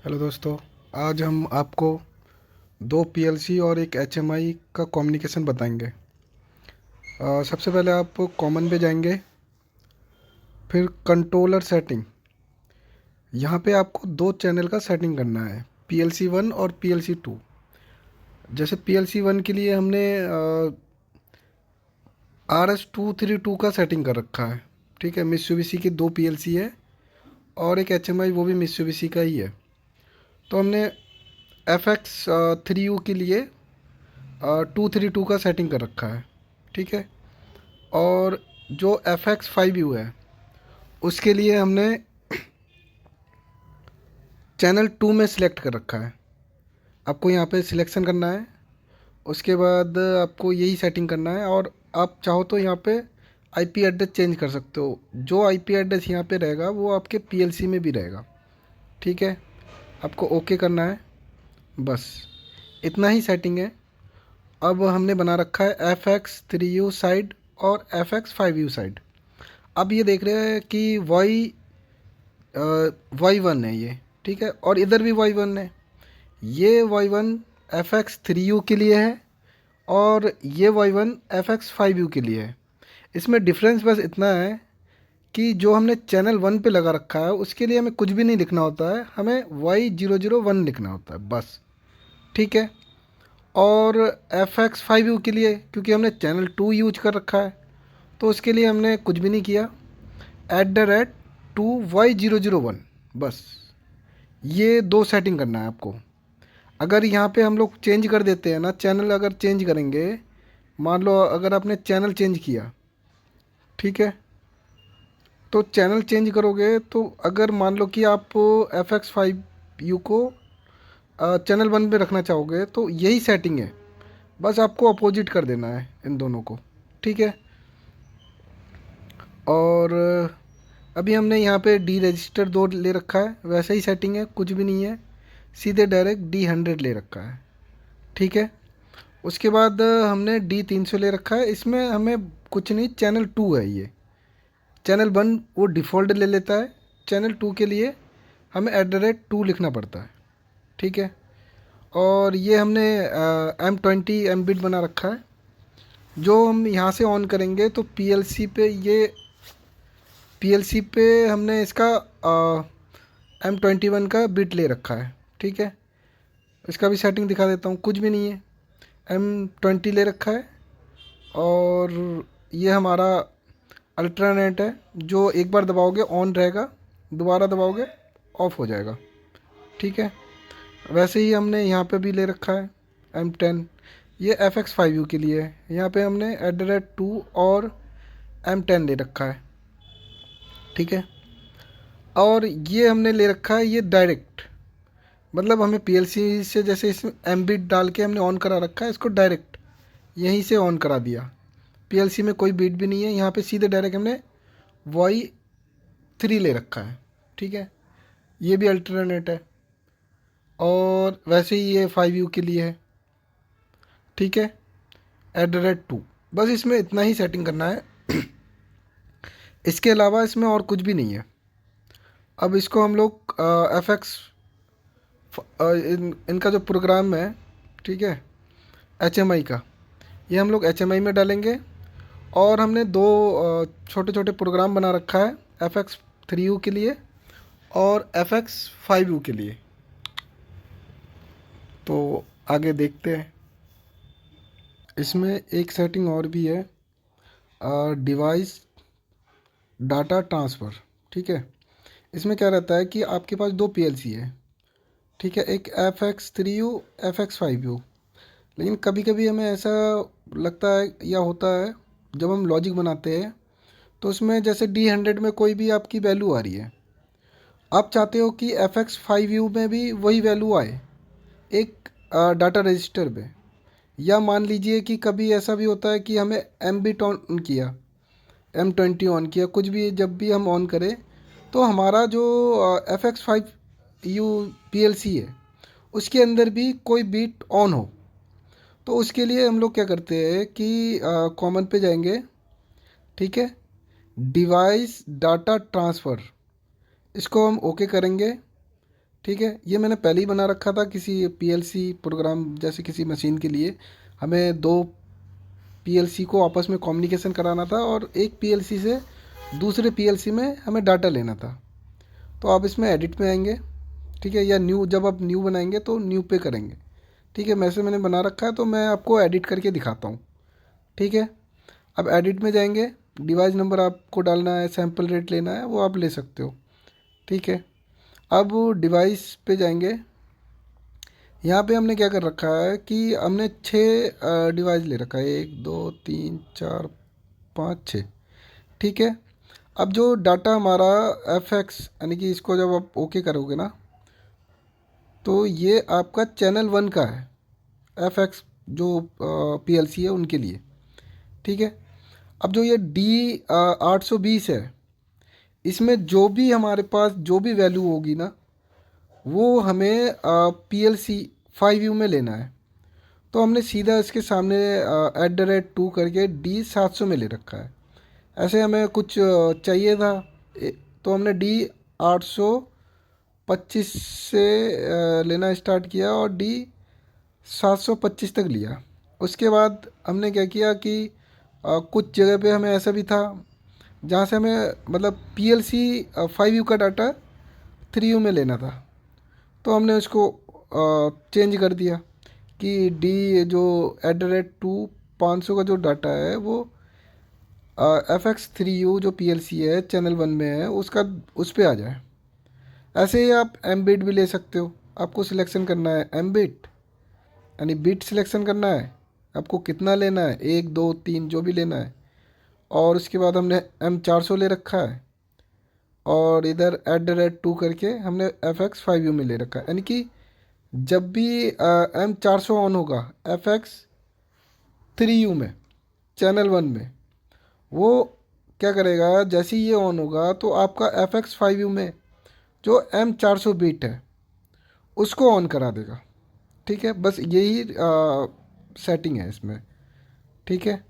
Hello दोस्तों। आज हम आपको दो पीएलसी और एक एचएमआई का कम्युनिकेशन बताएंगे। सबसे पहले आप कॉमन पे जाएंगे, फिर कंट्रोलर सेटिंग। यहाँ पे आपको दो चैनल का सेटिंग करना है, पीएलसी वन और पीएलसी टू। जैसे पीएलसी वन के लिए हमने RS-232 का सेटिंग कर रखा है। ठीक है, मित्सुबिशी की दो पीएलसी है और एक एचएमआई, वो भी मित्सुबिशी का ही है। तो हमने FX-3U के लिए 232 का सेटिंग कर रखा है। ठीक है, और जो FX-5U है उसके लिए हमने चैनल टू में सिलेक्ट कर रखा है। आपको यहाँ पे सिलेक्शन करना है, उसके बाद आपको यही सेटिंग करना है। और आप चाहो तो यहाँ पे आईपी एड्रेस चेंज कर सकते हो। जो आईपी एड्रेस यहाँ पे रहेगा वो आपके पीएलसी में भी रहेगा। ठीक है, आपको ओके करना है, बस इतना ही सेटिंग है। अब हमने बना रखा है FX-3U साइड और FX-5U साइड। अब ये देख रहे हैं कि Y1 है ये। ठीक है, और इधर भी Y1 है। ये Y1 FX-3U के लिए है और ये Y1 FX-5U के लिए है। इसमें डिफरेंस बस इतना है कि जो हमने चैनल वन पे लगा रखा है उसके लिए हमें कुछ भी नहीं लिखना होता है, हमें Y001 लिखना होता है बस। ठीक है, और FX-5U के लिए क्योंकि हमने चैनल टू यूज कर रखा है तो उसके लिए हमने कुछ भी नहीं किया, @2Y001 बस। ये दो सेटिंग करना है आपको। अगर यहाँ पे हम लोग चेंज कर देते हैं ना, चैनल अगर चेंज करेंगे, मान लो अगर आपने चैनल चेंज किया, ठीक है, तो चैनल चेंज करोगे तो अगर मान लो कि आप FX-5U को चैनल वन पे रखना चाहोगे तो यही सेटिंग है, बस आपको अपोजिट कर देना है इन दोनों को। ठीक है, और अभी हमने यहाँ पे डी रजिस्टर दो ले रखा है, वैसा ही सेटिंग है, कुछ भी नहीं है, सीधे डायरेक्ट D100 ले रखा है। ठीक है, उसके बाद हमने D300 ले रखा है। इसमें हमें कुछ नहीं, चैनल टू है ये। चैनल वन वो डिफ़ॉल्ट ले लेता है, चैनल टू के लिए हमें @2 लिखना पड़ता है। ठीक है, और ये हमने M20 Mbit बना रखा है। जो हम यहाँ से ऑन करेंगे तो पीएलसी पे हमने इसका M21 का बिट ले रखा है। ठीक है, इसका भी सेटिंग दिखा देता हूँ, कुछ भी नहीं है, M20 ले रखा है। और ये हमारा अल्ट्रानेट है, जो एक बार दबाओगे ऑन रहेगा, दोबारा दबाओगे ऑफ हो जाएगा। ठीक है, वैसे ही हमने यहाँ पे भी ले रखा है M10। ये FX-5U के लिए है, यहाँ पे हमने @2 और M10 ले रखा है। ठीक है, और ये हमने ले रखा है ये डायरेक्ट, मतलब हमें पीएलसी से जैसे इसमें एमबिट डाल के हमने ऑन करा रखा है, इसको डायरेक्ट यहीं से ऑन करा दिया। पीएलसी में कोई बीट भी नहीं है, यहाँ पे सीधे डायरेक्ट हमने Y3 ले रखा है। ठीक है, ये भी अल्टरनेट है, और वैसे ही ये 5U के लिए है। ठीक है, @2, बस इसमें इतना ही सेटिंग करना है। इसके अलावा इसमें और कुछ भी नहीं है। अब इसको हम लोग इनका जो प्रोग्राम है, ठीक है, एचएमआई का, ये हम लोग एचएमआई में डालेंगे। और हमने दो छोटे छोटे प्रोग्राम बना रखा है, FX-3U के लिए और FX-5U के लिए। तो आगे देखते हैं। इसमें एक सेटिंग और भी है, डिवाइस डाटा ट्रांसफ़र। ठीक है, इसमें क्या रहता है कि आपके पास दो पीएलसी है, ठीक है, एक FX-3U, FX-5U। लेकिन कभी कभी हमें ऐसा लगता है या होता है, जब हम लॉजिक बनाते हैं तो उसमें जैसे D100 में कोई भी आपकी वैल्यू आ रही है, आप चाहते हो कि FX-5U में भी वही वैल्यू आए एक डाटा रजिस्टर पे। या मान लीजिए कि कभी ऐसा भी होता है कि हमें M-bit ऑन किया, M20 ऑन किया, कुछ भी जब भी हम ऑन करें तो हमारा जो FX-5U पीएलसी है उसके अंदर भी कोई बीट ऑन हो। तो उसके लिए हम लोग क्या करते हैं कि कॉमन पे जाएंगे, ठीक है, डिवाइस डाटा ट्रांसफ़र, इसको हम ओके करेंगे। ठीक है, ये मैंने पहले ही बना रखा था किसी पीएलसी प्रोग्राम जैसे किसी मशीन के लिए। हमें दो पीएलसी को आपस में कम्युनिकेशन कराना था और एक पीएलसी से दूसरे पीएलसी में हमें डाटा लेना था। तो आप इसमें एडिट में आएंगे, ठीक है, या न्यू, जब आप न्यू बनाएंगे तो न्यू पे करेंगे। ठीक है, वैसे मैंने बना रखा है तो मैं आपको एडिट करके दिखाता हूँ। ठीक है, अब एडिट में जाएंगे, डिवाइस नंबर आपको डालना है, सैम्पल रेट लेना है, वो आप ले सकते हो। ठीक है, अब डिवाइस पे जाएंगे। यहाँ पे हमने क्या कर रखा है कि हमने 6 डिवाइस ले रखा है, 1 2 3 4 5 6। ठीक है, अब जो डाटा हमारा एफ एक्स यानी कि इसको जब आप ओके करोगे ना, तो ये आपका चैनल 1 का है, एफ एक्स जो पीएलसी है उनके लिए। ठीक है, अब जो ये डी 820 है, इसमें जो भी हमारे पास जो भी वैल्यू होगी ना, वो हमें पीएलसी 5U में लेना है। तो हमने सीधा इसके सामने @2 करके D 700 में ले रखा है। ऐसे हमें कुछ चाहिए था, तो हमने D 825 से लेना स्टार्ट किया और D 725 तक लिया। उसके बाद हमने क्या किया कि कुछ जगह पे हमें ऐसा भी था जहाँ से हमें मतलब पीएलसी 5U का डाटा 3U में लेना था। तो हमने उसको चेंज कर दिया कि डी जो @2 500 का जो डाटा है वो FX3U जो पीएलसी है चैनल 1 में है उसका, उस पे आ जाए। ऐसे ही आप एम बिट भी ले सकते हो। आपको सिलेक्शन करना है एम बिट, यानी बिट सिलेक्शन करना है आपको, कितना लेना है, 1 2 3 जो भी लेना है। और उसके बाद हमने M400 ले रखा है और इधर @2 करके हमने FX5U में ले रखा है। यानी कि जब भी M400 ऑन होगा FX3U में चैनल 1 में, वो क्या करेगा, जैसे ही ये ऑन होगा तो आपका FX5U में जो M400 बीट है उसको ऑन करा देगा। ठीक है, बस यही सेटिंग है इसमें। ठीक है,